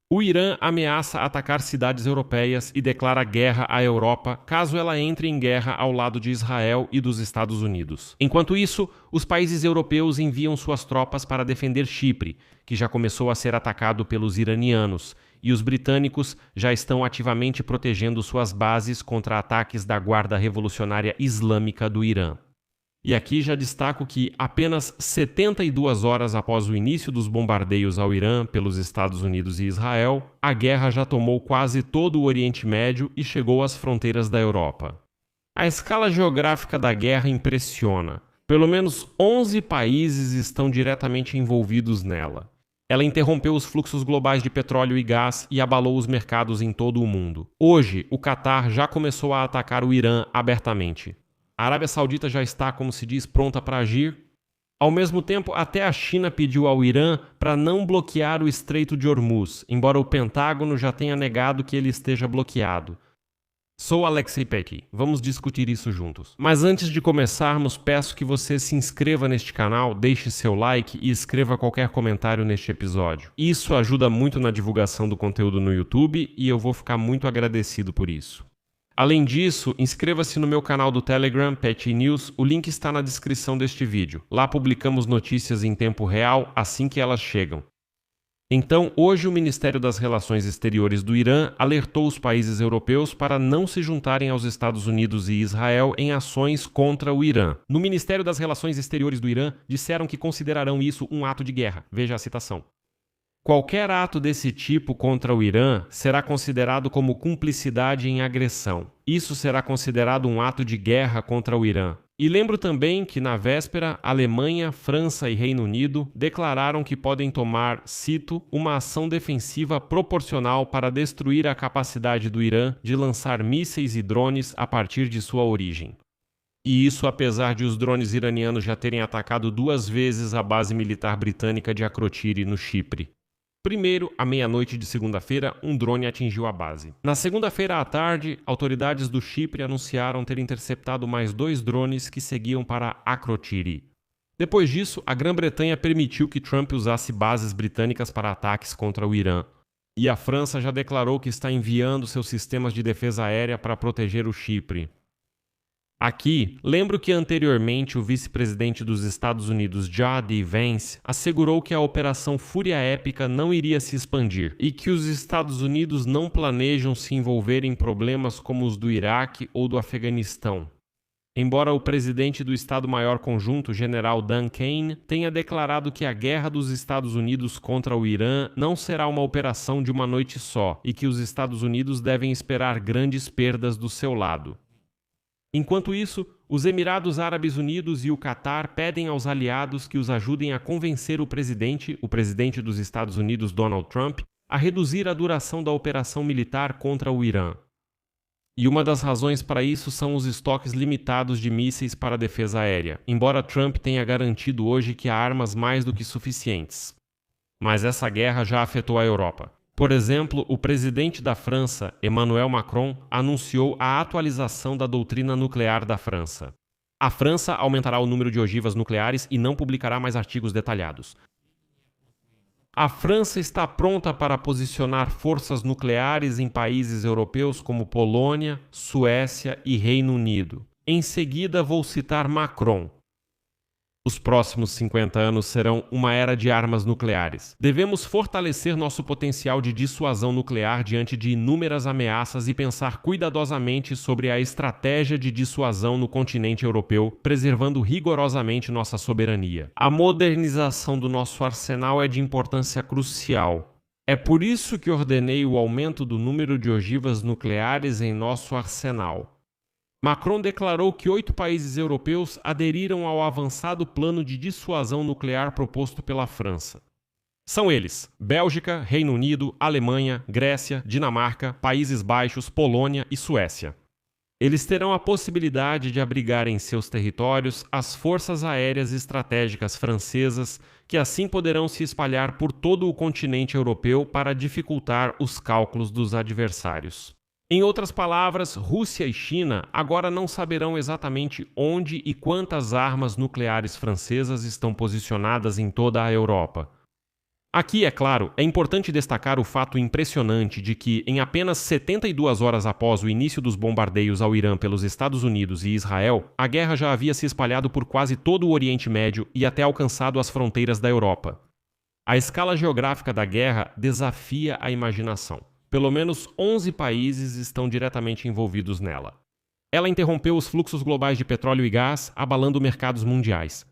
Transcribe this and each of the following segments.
O Irã ameaça atacar cidades europeias e declara guerra à Europa caso ela entre em guerra ao lado de Israel e dos Estados Unidos. Enquanto isso, os países europeus enviam suas tropas para defender Chipre, que já começou a ser atacado pelos iranianos, e os britânicos já estão ativamente protegendo suas bases contra ataques da Guarda Revolucionária Islâmica do Irã. E aqui já destaco que apenas 72 horas após o início dos bombardeios ao Irã pelos Estados Unidos e Israel, a guerra já tomou quase todo o Oriente Médio e chegou às fronteiras da Europa. A escala geográfica da guerra impressiona. Pelo menos 11 países estão diretamente envolvidos nela. Ela interrompeu os fluxos globais de petróleo e gás e abalou os mercados em todo o mundo. Hoje, o Catar já começou a atacar o Irã abertamente. A Arábia Saudita já está, como se diz, pronta para agir. Ao mesmo tempo, até a China pediu ao Irã para não bloquear o Estreito de Hormuz, embora o Pentágono já tenha negado que ele esteja bloqueado. Sou Alexei Peky, vamos discutir isso juntos. Mas antes de começarmos, peço que você se inscreva neste canal, deixe seu like e escreva qualquer comentário neste episódio. Isso ajuda muito na divulgação do conteúdo no YouTube e eu vou ficar muito agradecido por isso. Além disso, inscreva-se no meu canal do Telegram, Peky News, o link está na descrição deste vídeo. Lá publicamos notícias em tempo real assim que elas chegam. Então, hoje o Ministério das Relações Exteriores do Irã alertou os países europeus para não se juntarem aos Estados Unidos e Israel em ações contra o Irã. No Ministério das Relações Exteriores do Irã, disseram que considerarão isso um ato de guerra. Veja a citação. Qualquer ato desse tipo contra o Irã será considerado como cumplicidade em agressão. Isso será considerado um ato de guerra contra o Irã. E lembro também que, na véspera, Alemanha, França e Reino Unido declararam que podem tomar, cito, uma ação defensiva proporcional para destruir a capacidade do Irã de lançar mísseis e drones a partir de sua origem. E isso apesar de os drones iranianos já terem atacado 2 vezes a base militar britânica de Akrotiri, no Chipre. Primeiro, à meia-noite de segunda-feira, um drone atingiu a base. Na segunda-feira à tarde, autoridades do Chipre anunciaram ter interceptado mais 2 drones que seguiam para Akrotiri. Depois disso, a Grã-Bretanha permitiu que Trump usasse bases britânicas para ataques contra o Irã. E a França já declarou que está enviando seus sistemas de defesa aérea para proteger o Chipre. Aqui, lembro que anteriormente o vice-presidente dos Estados Unidos, J.D. Vance, assegurou que a Operação Fúria Épica não iria se expandir e que os Estados Unidos não planejam se envolver em problemas como os do Iraque ou do Afeganistão. Embora o presidente do Estado-Maior Conjunto, General Dan Kane, tenha declarado que a guerra dos Estados Unidos contra o Irã não será uma operação de uma noite só e que os Estados Unidos devem esperar grandes perdas do seu lado. Enquanto isso, os Emirados Árabes Unidos e o Catar pedem aos aliados que os ajudem a convencer o presidente dos Estados Unidos, Donald Trump, a reduzir a duração da operação militar contra o Irã. E uma das razões para isso são os estoques limitados de mísseis para defesa aérea, embora Trump tenha garantido hoje que há armas mais do que suficientes. Mas essa guerra já afetou a Europa. Por exemplo, o presidente da França, Emmanuel Macron, anunciou a atualização da doutrina nuclear da França. A França aumentará o número de ogivas nucleares e não publicará mais artigos detalhados. A França está pronta para posicionar forças nucleares em países europeus como Polônia, Suécia e Reino Unido. Em seguida, vou citar Macron. Os próximos 50 anos serão uma era de armas nucleares. Devemos fortalecer nosso potencial de dissuasão nuclear diante de inúmeras ameaças e pensar cuidadosamente sobre a estratégia de dissuasão no continente europeu, preservando rigorosamente nossa soberania. A modernização do nosso arsenal é de importância crucial. É por isso que ordenei o aumento do número de ogivas nucleares em nosso arsenal. Macron declarou que 8 países europeus aderiram ao avançado plano de dissuasão nuclear proposto pela França. São eles: Bélgica, Reino Unido, Alemanha, Grécia, Dinamarca, Países Baixos, Polônia e Suécia. Eles terão a possibilidade de abrigar em seus territórios as forças aéreas estratégicas francesas, que assim poderão se espalhar por todo o continente europeu para dificultar os cálculos dos adversários. Em outras palavras, Rússia e China agora não saberão exatamente onde e quantas armas nucleares francesas estão posicionadas em toda a Europa. Aqui, é claro, é importante destacar o fato impressionante de que, em apenas 72 horas após o início dos bombardeios ao Irã pelos Estados Unidos e Israel, a guerra já havia se espalhado por quase todo o Oriente Médio e até alcançado as fronteiras da Europa. A escala geográfica da guerra desafia a imaginação. Pelo menos 11 países estão diretamente envolvidos nela. Ela interrompeu os fluxos globais de petróleo e gás, abalando mercados mundiais.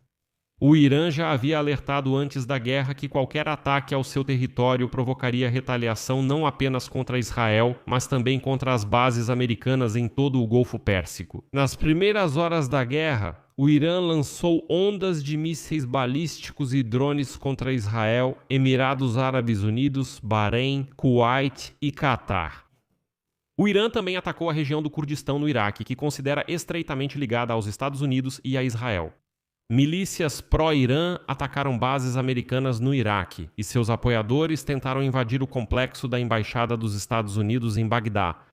O Irã já havia alertado antes da guerra que qualquer ataque ao seu território provocaria retaliação não apenas contra Israel, mas também contra as bases americanas em todo o Golfo Pérsico. Nas primeiras horas da guerra, o Irã lançou ondas de mísseis balísticos e drones contra Israel, Emirados Árabes Unidos, Bahrein, Kuwait e Catar. O Irã também atacou a região do Kurdistão no Iraque, que considera estreitamente ligada aos Estados Unidos e a Israel. Milícias pró-Irã atacaram bases americanas no Iraque e seus apoiadores tentaram invadir o complexo da Embaixada dos Estados Unidos em Bagdá.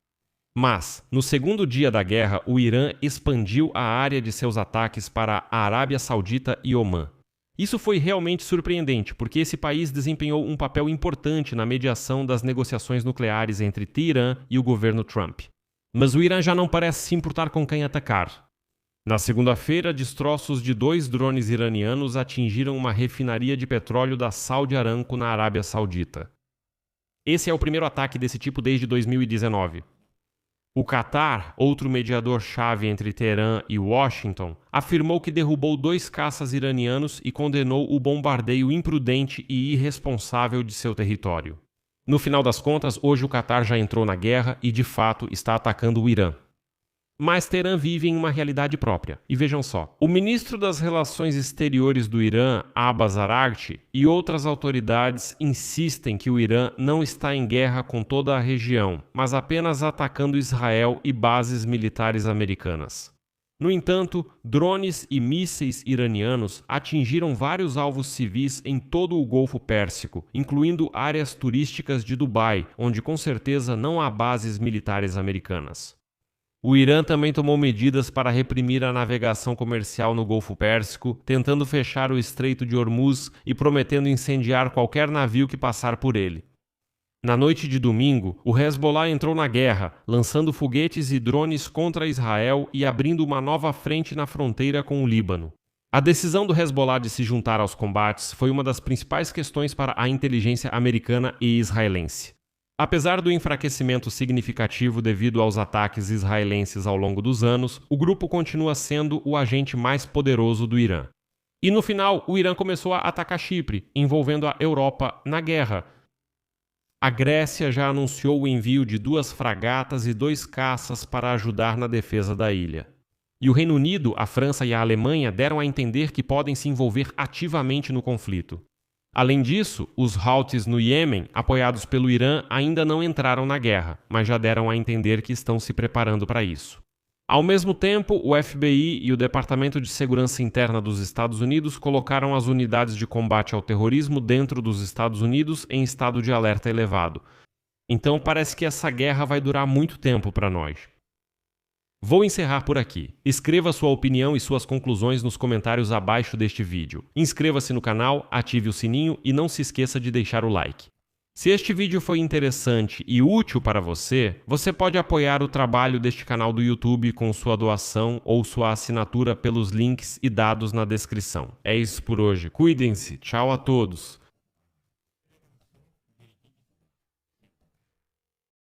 Mas, no segundo dia da guerra, o Irã expandiu a área de seus ataques para a Arábia Saudita e Omã. Isso foi realmente surpreendente, porque esse país desempenhou um papel importante na mediação das negociações nucleares entre Teherã e o governo Trump. Mas o Irã já não parece se importar com quem atacar. Na segunda-feira, destroços de 2 drones iranianos atingiram uma refinaria de petróleo da Saudi Aramco na Arábia Saudita. Esse é o primeiro ataque desse tipo desde 2019. O Catar, outro mediador-chave entre Teherã e Washington, afirmou que derrubou 2 caças iranianos e condenou o bombardeio imprudente e irresponsável de seu território. No final das contas, hoje o Catar já entrou na guerra e, de fato, está atacando o Irã. Mas Teherã vive em uma realidade própria. E vejam só, o ministro das Relações Exteriores do Irã, Abbas Araghchi, e outras autoridades insistem que o Irã não está em guerra com toda a região, mas apenas atacando Israel e bases militares americanas. No entanto, drones e mísseis iranianos atingiram vários alvos civis em todo o Golfo Pérsico, incluindo áreas turísticas de Dubai, onde com certeza não há bases militares americanas. O Irã também tomou medidas para reprimir a navegação comercial no Golfo Pérsico, tentando fechar o Estreito de Hormuz e prometendo incendiar qualquer navio que passar por ele. Na noite de domingo, o Hezbollah entrou na guerra, lançando foguetes e drones contra Israel e abrindo uma nova frente na fronteira com o Líbano. A decisão do Hezbollah de se juntar aos combates foi uma das principais questões para a inteligência americana e israelense. Apesar do enfraquecimento significativo devido aos ataques israelenses ao longo dos anos, o grupo continua sendo o agente mais poderoso do Irã. E no final, o Irã começou a atacar Chipre, envolvendo a Europa na guerra. A Grécia já anunciou o envio de 2 fragatas e 2 caças para ajudar na defesa da ilha. E o Reino Unido, a França e a Alemanha deram a entender que podem se envolver ativamente no conflito. Além disso, os Houthis no Iêmen, apoiados pelo Irã, ainda não entraram na guerra, mas já deram a entender que estão se preparando para isso. Ao mesmo tempo, o FBI e o Departamento de Segurança Interna dos Estados Unidos colocaram as unidades de combate ao terrorismo dentro dos Estados Unidos em estado de alerta elevado. Então parece que essa guerra vai durar muito tempo para nós. Vou encerrar por aqui. Escreva sua opinião e suas conclusões nos comentários abaixo deste vídeo. Inscreva-se no canal, ative o sininho e não se esqueça de deixar o like. Se este vídeo foi interessante e útil para você, você pode apoiar o trabalho deste canal do YouTube com sua doação ou sua assinatura pelos links e dados na descrição. É isso por hoje. Cuidem-se. Tchau a todos.